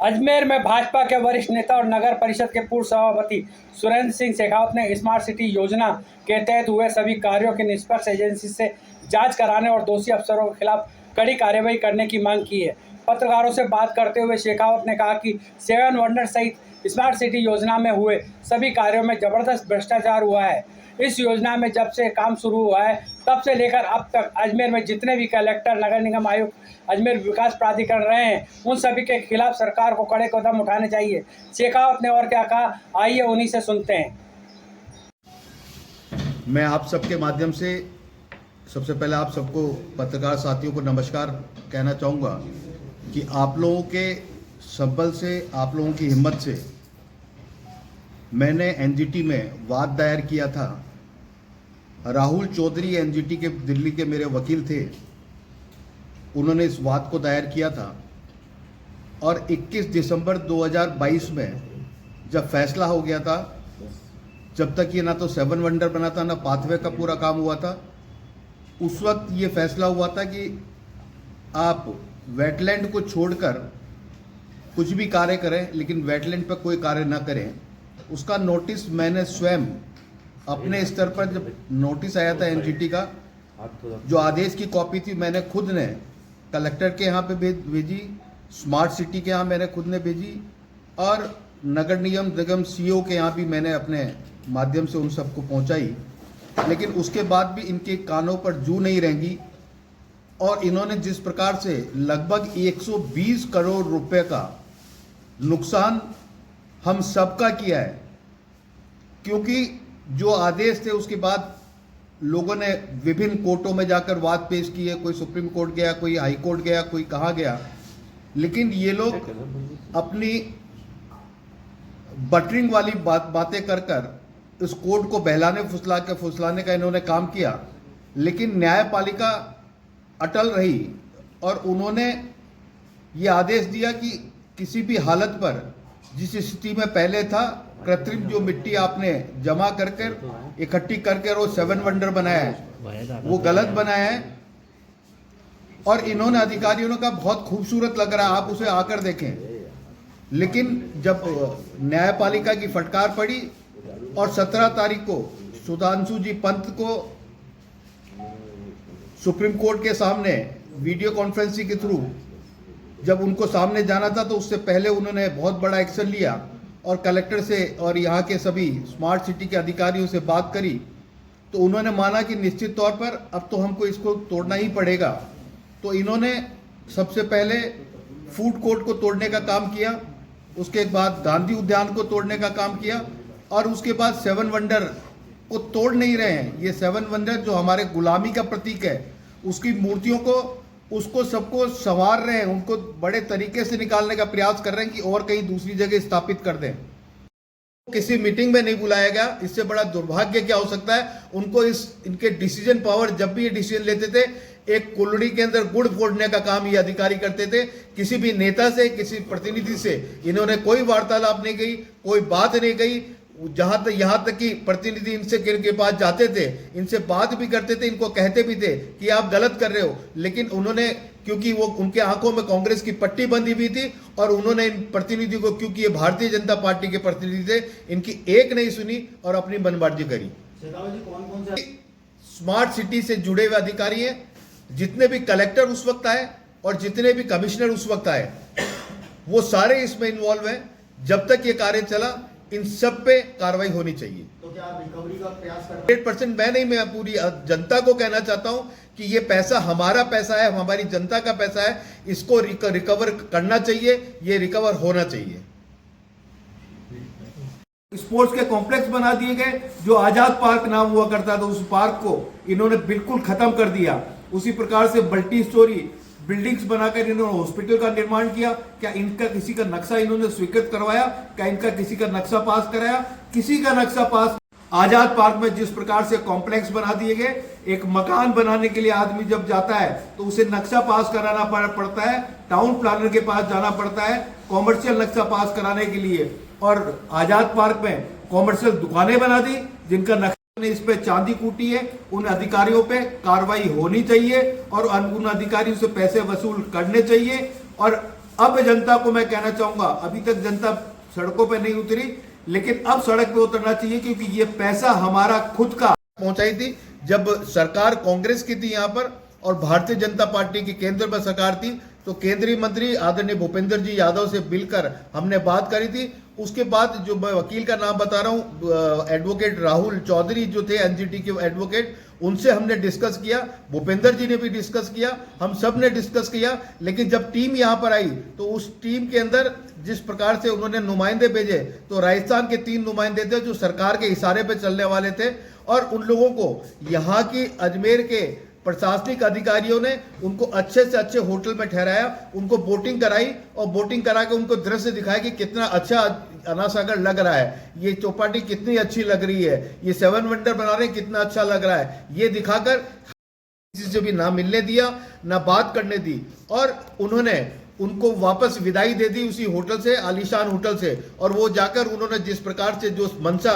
अजमेर में भाजपा के वरिष्ठ नेता और नगर परिषद के पूर्व सभापति सुरेंद्र सिंह शेखावत ने स्मार्ट सिटी योजना के तहत हुए सभी कार्यों की निष्पक्ष एजेंसी से जांच कराने और दोषी अफसरों के खिलाफ कड़ी कार्रवाई करने की मांग की है। पत्रकारों से बात करते हुए शेखावत ने कहा कि 7 वंडर सहित स्मार्ट सिटी योजना में हुए सभी कार्यों में जबरदस्त भ्रष्टाचार हुआ है। इस योजना में जब से काम शुरू हुआ है तब से लेकर अब तक अजमेर में जितने भी कलेक्टर, नगर निगम आयुक्त, अजमेर विकास प्राधिकरण रहे हैं, उन सभी के खिलाफ सरकार को कड़े कदम उठाने चाहिए। शेखावत ने और क्या कहा, आइए उन्हीं से सुनते हैं। मैं आप सबके माध्यम से सबसे पहले आप सबको पत्रकार साथियों को नमस्कार कहना चाहूँगा कि आप लोगों के संबल से, आप लोगों की हिम्मत से मैंने एनजीटी में वाद दायर किया था। राहुल चौधरी एनजीटी के दिल्ली के मेरे वकील थे, उन्होंने इस वाद को दायर किया था और 21 दिसंबर 2022 में जब फैसला हो गया था, जब तक ये ना तो 7 वंडर बना था ना पाथवे का पूरा काम हुआ था, उस वक्त ये फैसला हुआ था कि आप वेटलैंड को छोड़कर कुछ भी कार्य करें लेकिन वेटलैंड पर कोई कार्य ना करें। उसका नोटिस मैंने स्वयं अपने स्तर पर, जब नोटिस आया था एनजीटी का, जो आदेश की कॉपी थी मैंने खुद ने कलेक्टर के यहाँ पे भेजी, स्मार्ट सिटी के यहाँ मैंने खुद ने भेजी और नगर निगम सीईओ के यहाँ भी मैंने अपने माध्यम से उन सबको पहुँचाई। लेकिन उसके बाद भी इनके कानों पर जू नहीं रहेंगी और इन्होंने जिस प्रकार से लगभग 120 करोड़ रुपए का नुकसान हम सबका किया है, क्योंकि जो आदेश थे उसके बाद लोगों ने विभिन्न कोर्टों में जाकर वाद पेश किए, कोई सुप्रीम कोर्ट गया, कोई हाई कोर्ट गया, कोई कहाँ गया, लेकिन ये लोग अपनी बटरिंग वाली बातें कर इस कोर्ट को बहलाने फुसलाने का इन्होंने काम किया। लेकिन न्यायपालिका अटल रही और उन्होंने ये आदेश दिया कि किसी भी हालत पर, जिस स्थिति में पहले था, कृत्रिम जो मिट्टी आपने जमा करके इकट्ठी करके वो 7 वंडर बनाया है वो गलत बनाया है। और इन्होंने अधिकारियों ने कहा बहुत खूबसूरत लग रहा है, आप उसे आकर देखें। लेकिन जब न्यायपालिका की फटकार पड़ी और 17 तारीख को सुधांशु जी पंत को सुप्रीम कोर्ट के सामने वीडियो कॉन्फ्रेंसिंग के थ्रू जब उनको सामने जाना था, तो उससे पहले उन्होंने बहुत बड़ा एक्शन लिया और कलेक्टर से और यहाँ के सभी स्मार्ट सिटी के अधिकारियों से बात करी, तो उन्होंने माना कि निश्चित तौर पर अब तो हमको इसको तोड़ना ही पड़ेगा। तो इन्होंने सबसे पहले फूड कोर्ट को तोड़ने का काम किया, उसके बाद गांधी उद्यान को तोड़ने का काम किया और उसके बाद 7 वंडर को तोड़ नहीं रहे हैं। ये 7 वंडर जो हमारे गुलामी का प्रतीक है, उसकी मूर्तियों को, उसको सबको संवार रहे हैं, उनको बड़े तरीके से निकालने का प्रयास कर रहे हैं कि और कहीं दूसरी जगह स्थापित कर दें। किसी मीटिंग में नहीं बुलाया गया, इससे बड़ा दुर्भाग्य क्या हो सकता है। उनको इनके डिसीजन पावर, जब भी ये डिसीजन लेते थे, एक कुल्हड़ी के अंदर गुड़ फोड़ने का काम ये अधिकारी करते थे। किसी भी नेता से, किसी प्रतिनिधि से इन्होंने कोई वार्तालाप नहीं की, कोई बात नहीं कही। यहाँ तक कि प्रतिनिधि इनसे के पास जाते थे, इनसे बात भी करते थे, इनको कहते भी थे कि आप गलत कर रहे हो, लेकिन उन्होंने, क्योंकि वो उनके आंखों में कांग्रेस की पट्टी बंधी हुई थी और उन्होंने इन प्रतिनिधि को, क्योंकि ये भारतीय जनता पार्टी के प्रतिनिधि थे, इनकी एक नहीं सुनी और अपनी मनमर्जी करी। स्मार्ट सिटी से जुड़े हुए अधिकारी हैं, जितने भी कलेक्टर उस वक्त आए और जितने भी कमिश्नर उस वक्त आए, वो सारे इसमें इन्वॉल्व हैं। जब तक ये कार्य चला, इन सब पे कार्रवाई होनी चाहिए। तो क्या आप रिकवरी का प्रयास कर रहे हैं? 100% मैं नहीं, मैं पूरी जनता को कहना चाहता हूं कि ये पैसा हमारा पैसा है, हमारी जनता का पैसा है, इसको रिकवर करना चाहिए, ये रिकवर होना चाहिए। स्पोर्ट्स के कॉम्प्लेक्स बना दिए गए, जो आजाद पार्क नाम हुआ करता था, उस पार्क को इन्होंने बिल्कुल खत्म कर दिया। उसी प्रकार से मल्टी स्टोरी बिल्डिंग्स बनाकर इन्होंने हॉस्पिटल का निर्माण किया। क्या इनका किसी का नक्शा इन्होंने स्वीकृत करवाया? क्या इनका किसी का नक्शा पास कराया? किसी का नक्शा पास। आजाद पार्क में जिस प्रकार से कॉम्प्लेक्स बना दिए गए, एक मकान बनाने के लिए आदमी जब जाता है तो उसे नक्शा पास कराना पड़ता है, टाउन प्लानर के पास जाना पड़ता है कॉमर्शियल नक्शा पास कराने के लिए। और आजाद पार्क में कॉमर्शियल दुकानें बना दी, जिनका नक्शा ने इस पे चांदी कूटी है। उन अधिकारियों पे कार्रवाई होनी चाहिए और उन अधिकारियों से पैसे वसूल करने चाहिए और अब जनता को मैं कहना चाहूंगा, अभी तक जनता सड़कों पे नहीं उतरी, लेकिन अब सड़क पे उतरना चाहिए, क्योंकि ये पैसा हमारा खुद का पहुंचाई थी जब सरकार कांग्रेस की थी यहाँ पर और भारतीय जनता पार्टी की केंद्र में सरकार थी, तो केंद्रीय मंत्री आदरणीय भूपेंद्र जी यादव से मिलकर हमने बात करी थी। उसके बाद जो मैं वकील का नाम बता रहा हूँ, एडवोकेट राहुल चौधरी जो थे एनजीटी के एडवोकेट, उनसे हमने डिस्कस किया, भूपेंद्र जी ने भी डिस्कस किया, हम सब ने डिस्कस किया। लेकिन जब टीम यहाँ पर आई तो उस टीम के अंदर जिस प्रकार से उन्होंने नुमाइंदे भेजे, तो राजस्थान के 3 नुमाइंदे थे जो सरकार के इशारे पे चलने वाले थे, और उन लोगों को यहाँ की अजमेर के प्रशासनिक अधिकारियों ने उनको अच्छे से अच्छे होटल में ठहराया, उनको बोटिंग कराई और बोटिंग करा के उनको दृश्य दिखाया कि कितना अच्छा अन्ना सागर लग रहा है, ये चौपाटी कितनी अच्छी लग रही है, ये 7 वंडर बना रहे हैं कितना अच्छा लग रहा है, ये दिखाकर किसी से भी ना मिलने दिया ना बात करने दी, और उन्होंने उनको वापस विदाई दे दी उसी होटल से, आलीशान होटल से। और वो जाकर उन्होंने जिस प्रकार से जो मंशा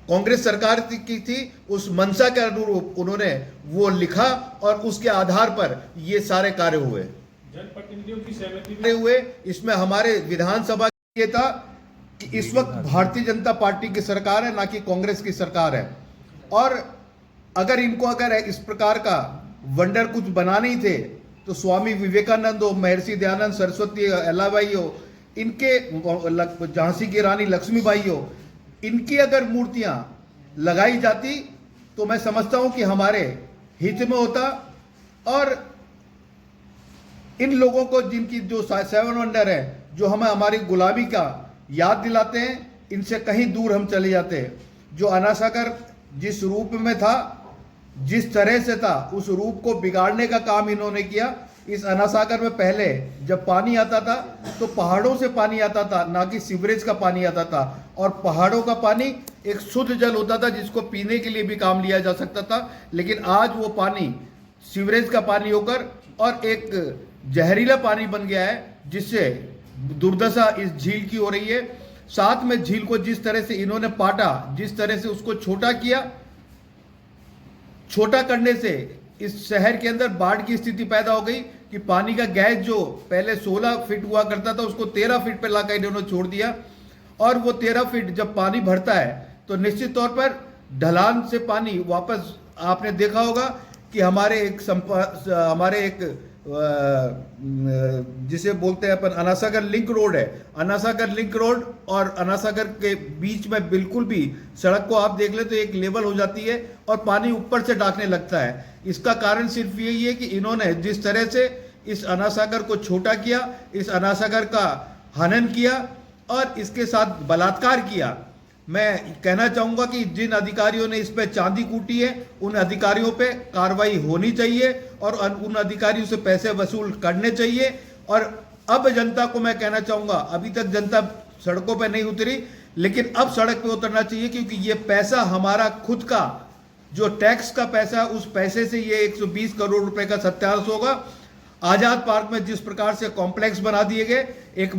कांग्रेस सरकार की थी, उस मंशा के अनुरूप उन्होंने वो लिखा और उसके आधार पर ये सारे कार्य हुए। जनप्रतिनिधियों की सहमति हुए इसमें हमारे विधानसभा ये था कि इस वक्त भारतीय जनता पार्टी की सरकार है, ना कि कांग्रेस की सरकार है, और अगर इनको अगर इस प्रकार का वंडर कुछ बनाने ही थे तो स्वामी विवेकानंद हो, महर्षि दयानंद सरस्वती अल्लाबाई हो, इनके झांसी की रानी लक्ष्मीबाई हो, इनकी अगर मूर्तियां लगाई जाती तो मैं समझता हूं कि हमारे हित में होता, और इन लोगों को जिनकी जो 7 वंडर है जो हमें हमारी गुलामी का याद दिलाते हैं, इनसे कहीं दूर हम चले जाते हैं। जो अन्ना सागर जिस रूप में था, जिस तरह से था, उस रूप को बिगाड़ने का काम इन्होंने किया। इस अन्ना सागर में पहले जब पानी आता था तो पहाड़ों से पानी आता था, ना कि सीवरेज का पानी आता था, और पहाड़ों का पानी एक शुद्ध जल होता था जिसको पीने के लिए भी काम लिया जा सकता था। लेकिन आज वो पानी सीवरेज का पानी होकर और एक जहरीला पानी बन गया है, जिससे दुर्दशा इस झील की हो रही है। साथ में झील को जिस तरह से इन्होंने पाटा, जिस तरह से उसको छोटा किया, छोटा करने से इस शहर के अंदर बाढ़ की स्थिति पैदा हो गई कि पानी का गैस जो पहले 16 फीट हुआ करता था उसको 13 फीट पर लाकर इन्होंने छोड़ दिया, और वो 13 फीट जब पानी भरता है तो निश्चित तौर पर ढलान से पानी वापस, आपने देखा होगा कि हमारे एक जिसे बोलते हैं अपन अन्ना सागर लिंक रोड है, अन्ना सागर लिंक रोड और अन्ना सागर के बीच में बिल्कुल भी सड़क को आप देख ले तो एक लेवल हो जाती है और पानी ऊपर से डाकने लगता है। इसका कारण सिर्फ यही है कि इन्होंने जिस तरह से इस अन्ना सागर को छोटा किया, इस अन्ना सागर का हनन किया और इसके साथ बलात्कार किया। मैं कहना चाहूंगा कि जिन अधिकारियों ने इस पे चांदी कूटी है, उन अधिकारियों पे कार्रवाई होनी चाहिए और उन अधिकारियों से पैसे वसूल करने चाहिए। और अब जनता को मैं कहना चाहूंगा, अभी तक जनता सड़कों पे नहीं उतरी, लेकिन अब सड़क पे उतरना चाहिए, क्योंकि ये पैसा हमारा खुद का जो टैक्स का पैसा, उस पैसे से ये 120 करोड़ रुपए का सत्यानाश होगा। आजाद पार्क में जिस प्रकार से कॉम्प्लेक्स बना दिए गए, एक